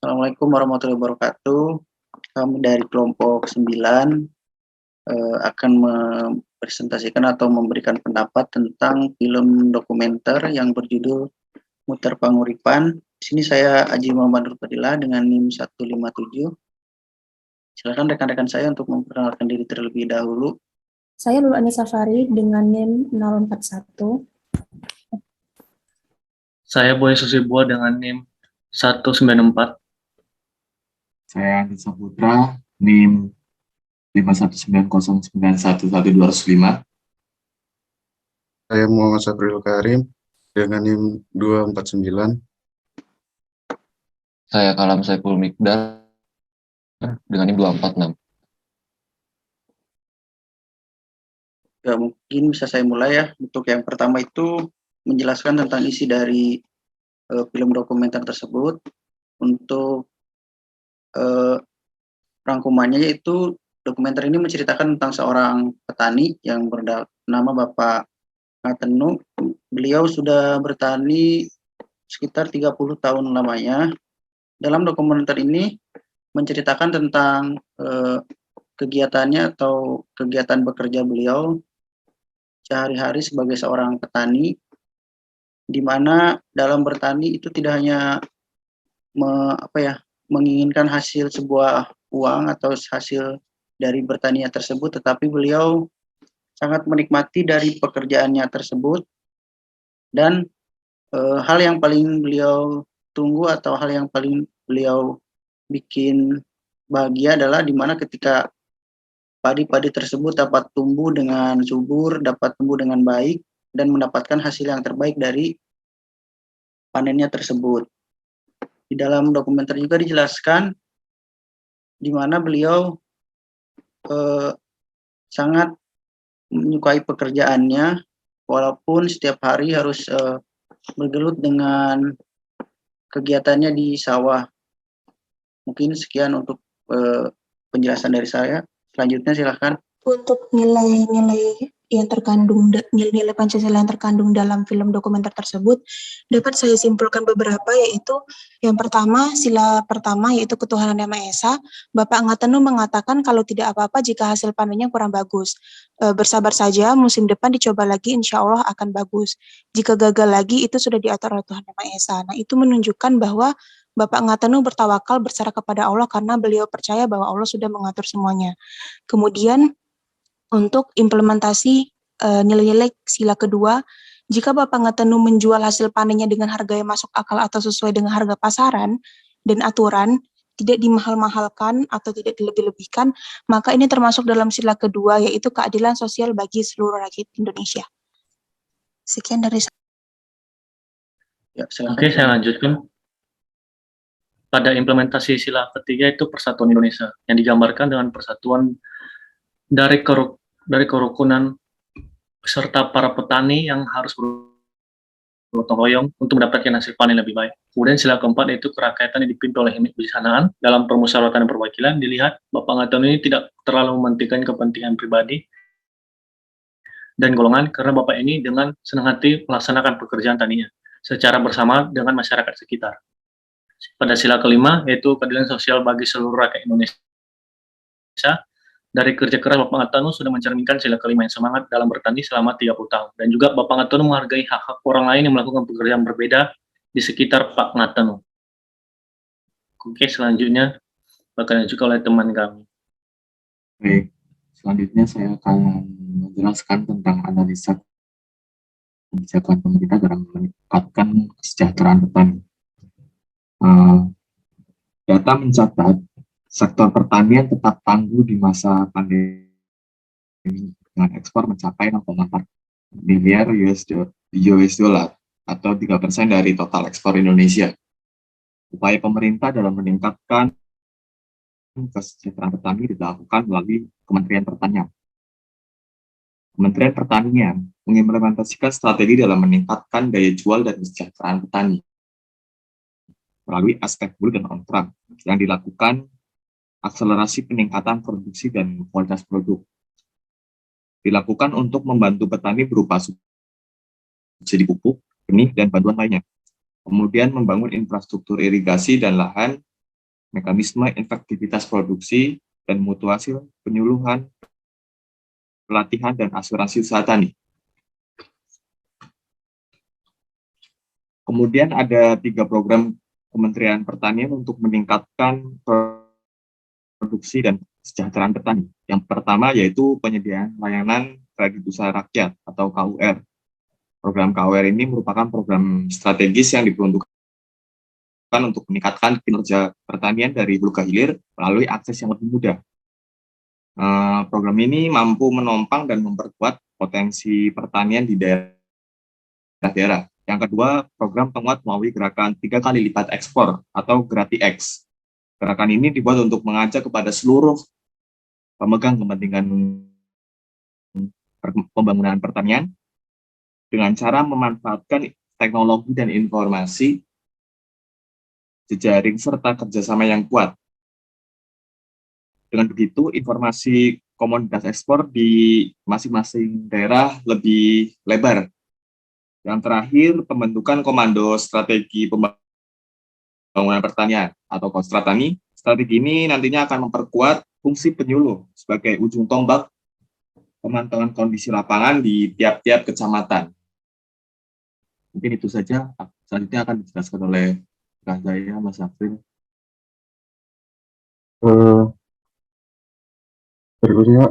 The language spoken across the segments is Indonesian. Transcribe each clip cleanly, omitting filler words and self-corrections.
Assalamualaikum warahmatullahi wabarakatuh. Kami dari kelompok 9 akan mempresentasikan atau memberikan pendapat tentang film dokumenter yang berjudul Muter Panguripan. Di sini saya Aji Muhammad Nurfadillah dengan NIM 157. Silakan rekan-rekan saya untuk memperkenalkan diri terlebih dahulu. Saya Lulu Anissa Safari dengan NIM 041. Saya Boy Susibua dengan NIM 194. Saya Andi Saputra, NIM 51909111205. Saya Muhammad Sabril Karim dengan NIM 249. Saya Kalam Saiful Mikdar dengan NIM 246. Ya, mungkin bisa saya mulai ya. Untuk yang pertama itu menjelaskan tentang isi dari film dokumenter tersebut. Untuk rangkumannya yaitu dokumenter ini menceritakan tentang seorang petani yang bernama Bapak Ngatenu. Beliau sudah bertani sekitar 30 tahun lamanya. Dalam dokumenter ini menceritakan tentang kegiatannya atau kegiatan bekerja beliau sehari-hari sebagai seorang petani, di mana dalam bertani itu tidak hanya menginginkan hasil sebuah uang atau hasil dari bertaninya tersebut, tetapi beliau sangat menikmati dari pekerjaannya tersebut. Dan hal yang paling beliau tunggu atau hal yang paling beliau bikin bahagia adalah di mana ketika padi-padi tersebut dapat tumbuh dengan subur, dapat tumbuh dengan baik, dan mendapatkan hasil yang terbaik dari panennya tersebut. Di dalam dokumenter juga dijelaskan di mana beliau sangat menyukai pekerjaannya, walaupun setiap hari harus bergelut dengan kegiatannya di sawah. Mungkin sekian untuk penjelasan dari saya. Selanjutnya silahkan. Untuk nilai-nilai yang terkandung, nilai-nilai Pancasila yang terkandung dalam film dokumenter tersebut, dapat saya simpulkan beberapa, yaitu yang pertama, sila pertama yaitu ketuhanan Yang Maha Esa. Bapak Ngatenu mengatakan kalau tidak apa-apa jika hasil panennya kurang bagus. Bersabar saja, musim depan dicoba lagi, insya Allah akan bagus. Jika gagal lagi, itu sudah diatur oleh Tuhan Yang Maha Esa. Nah, itu menunjukkan bahwa Bapak Ngatenu bertawakal berserah kepada Allah karena beliau percaya bahwa Allah sudah mengatur semuanya. Kemudian untuk implementasi nilai-nilai sila kedua, jika Bapak Ngatenu menjual hasil panennya dengan harga yang masuk akal atau sesuai dengan harga pasaran dan aturan, tidak dimahal-mahalkan atau tidak dilebih-lebihkan, maka ini termasuk dalam sila kedua, yaitu keadilan sosial bagi seluruh rakyat Indonesia. Sekian dari saya. Ya, Oke, saya lanjutkan. Pada implementasi sila ketiga itu persatuan Indonesia, yang digambarkan dengan persatuan dari kerukunan serta para petani yang harus bergotong royong untuk mendapatkan hasil panen lebih baik. Kemudian sila keempat yaitu kerakyatan yang dipimpin oleh kebijaksanaan. Dalam permusyawaratan dan perwakilan dilihat Bapak Ngatenu ini tidak terlalu mementingkan kepentingan pribadi dan golongan, karena Bapak ini dengan senang hati melaksanakan pekerjaan taninya secara bersama dengan masyarakat sekitar. Pada sila kelima yaitu keadilan sosial bagi seluruh rakyat Indonesia. Dari kerja keras Bapak Ngatenu sudah mencerminkan sila kelima yang semangat dalam bertani selama 30 tahun. Dan juga Bapak Ngatenu menghargai hak-hak orang lain yang melakukan pekerjaan berbeda di sekitar Pak Ngatenu. Oke, selanjutnya akan diajukan oleh teman kami. Baik, selanjutnya saya akan menjelaskan tentang analisa kebijakan pemerintah dalam meningkatkan kesejahteraan petani. Data mencatat sektor pertanian tetap tangguh di masa pandemi dengan ekspor mencapai 6,4 miliar US dollar atau 3% dari total ekspor Indonesia. Upaya pemerintah dalam meningkatkan kesejahteraan petani dilakukan melalui Kementerian Pertanian. Kementerian Pertanian mengimplementasikan strategi dalam meningkatkan daya jual dan kesejahteraan petani melalui aspek hulu dan on-farm yang dilakukan akselerasi peningkatan produksi dan kualitas produk. Dilakukan untuk membantu petani berupa subsidi pupuk, benih, dan bantuan lainnya. Kemudian membangun infrastruktur irigasi dan lahan mekanisme efektivitas produksi, dan mutu hasil, penyuluhan, pelatihan, dan asuransi usaha tani. Kemudian ada 3 program Kementerian Pertanian untuk meningkatkan produksi dan kesejahteraan petani. Yang pertama yaitu penyediaan layanan kredit usaha rakyat atau KUR. Program KUR ini merupakan program strategis yang diperuntukkan untuk meningkatkan kinerja pertanian dari hulu ke hilir melalui akses yang lebih mudah. Program ini mampu menopang dan memperkuat potensi pertanian di daerah-daerah. Yang kedua, program penguat melalui gerakan 3 kali lipat ekspor atau GratiX. Gerakan ini dibuat untuk mengajak kepada seluruh pemegang kepentingan pembangunan pertanian dengan cara memanfaatkan teknologi dan informasi, jejaring, serta kerjasama yang kuat. Dengan begitu, informasi komoditas ekspor di masing-masing daerah lebih lebar. Yang terakhir, pembentukan Komando Strategi Pembangunan Pertanian atau Kostratani. Strategi ini nantinya akan memperkuat fungsi penyuluh sebagai ujung tombak pemantauan kondisi lapangan di tiap-tiap kecamatan. Mungkin itu saja. Selanjutnya akan dijelaskan oleh saya, Mas April. Berikutnya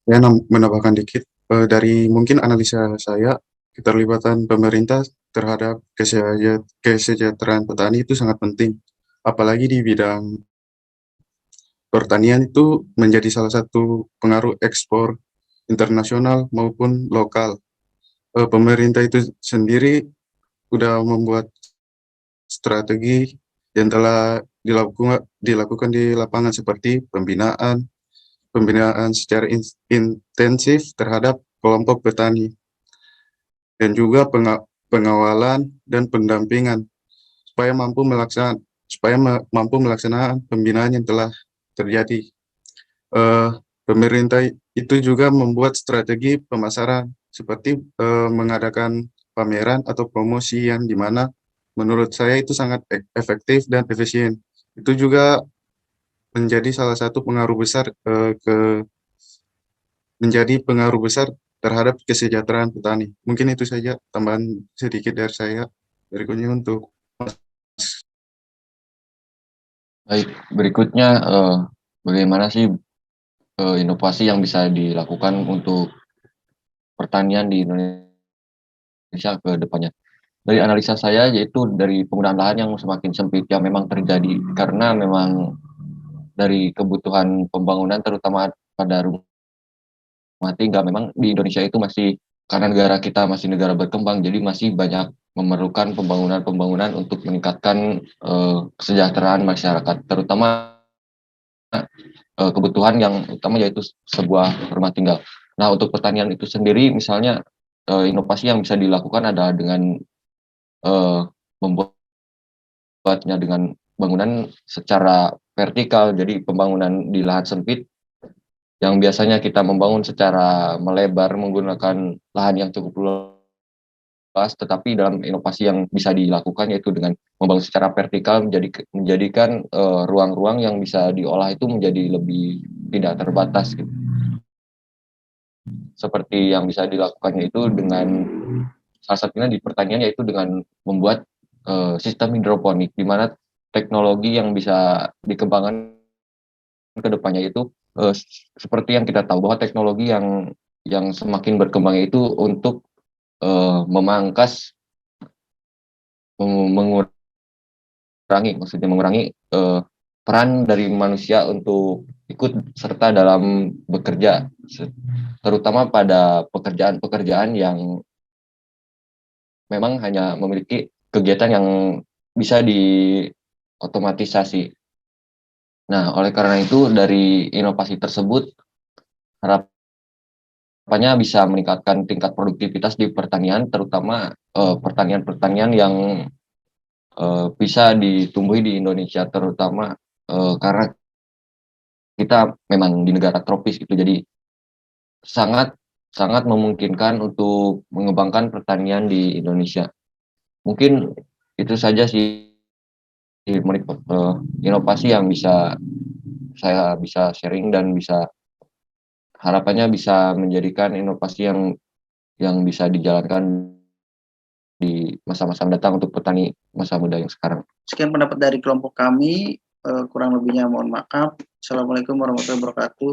saya menambahkan dikit dari mungkin analisa saya, keterlibatan pemerintah terhadap kesejahteraan petani itu sangat penting, apalagi di bidang pertanian itu menjadi salah satu pengaruh ekspor internasional maupun lokal. Pemerintah itu sendiri sudah membuat strategi yang telah dilakukan di lapangan seperti pembinaan secara intensif terhadap kelompok petani, dan juga pengawalan dan pendampingan supaya mampu melaksanakan pembinaan yang telah terjadi. Pemerintah itu juga membuat strategi pemasaran seperti mengadakan pameran atau promosi yang dimana menurut saya itu sangat efektif dan efisien. Itu juga menjadi salah satu pengaruh besar terhadap kesejahteraan petani. Mungkin itu saja tambahan sedikit dari saya. Berikutnya untuk Baik, berikutnya bagaimana sih inovasi yang bisa dilakukan untuk pertanian di Indonesia ke depannya? Dari analisa saya, yaitu dari penggunaan lahan yang semakin sempit yang memang terjadi karena memang dari kebutuhan pembangunan terutama pada rumah tinggal, memang di Indonesia itu masih, karena negara kita masih negara berkembang, jadi masih banyak memerlukan pembangunan untuk meningkatkan kesejahteraan masyarakat, terutama kebutuhan yang utama yaitu sebuah rumah tinggal. Nah, untuk pertanian itu sendiri, misalnya inovasi yang bisa dilakukan adalah dengan membuatnya dengan bangunan secara vertikal, jadi pembangunan di lahan sempit yang biasanya kita membangun secara melebar menggunakan lahan yang cukup luas, tetapi dalam inovasi yang bisa dilakukan yaitu dengan membangun secara vertikal, menjadikan ruang-ruang yang bisa diolah itu menjadi lebih tidak terbatas gitu. Seperti yang bisa dilakukannya itu dengan salah satunya di pertanian, yaitu dengan membuat sistem hidroponik, di mana teknologi yang bisa dikembangkan ke depannya itu seperti yang kita tahu bahwa teknologi yang semakin berkembang itu untuk memangkas, mengurangi peran dari manusia untuk ikut serta dalam bekerja, terutama pada pekerjaan-pekerjaan yang memang hanya memiliki kegiatan yang bisa diotomatisasi. Nah, oleh karena itu dari inovasi tersebut harapannya bisa meningkatkan tingkat produktivitas di pertanian, terutama pertanian-pertanian yang bisa ditumbuhi di Indonesia, terutama karena kita memang di negara tropis gitu, jadi sangat sangat memungkinkan untuk mengembangkan pertanian di Indonesia. Mungkin itu saja sih inovasi yang saya bisa sharing dan harapannya bisa menjadikan inovasi yang bisa dijalankan di masa-masa mendatang untuk petani masa muda yang sekarang. Sekian pendapat dari kelompok kami, kurang lebihnya mohon maaf. Assalamualaikum warahmatullahi wabarakatuh.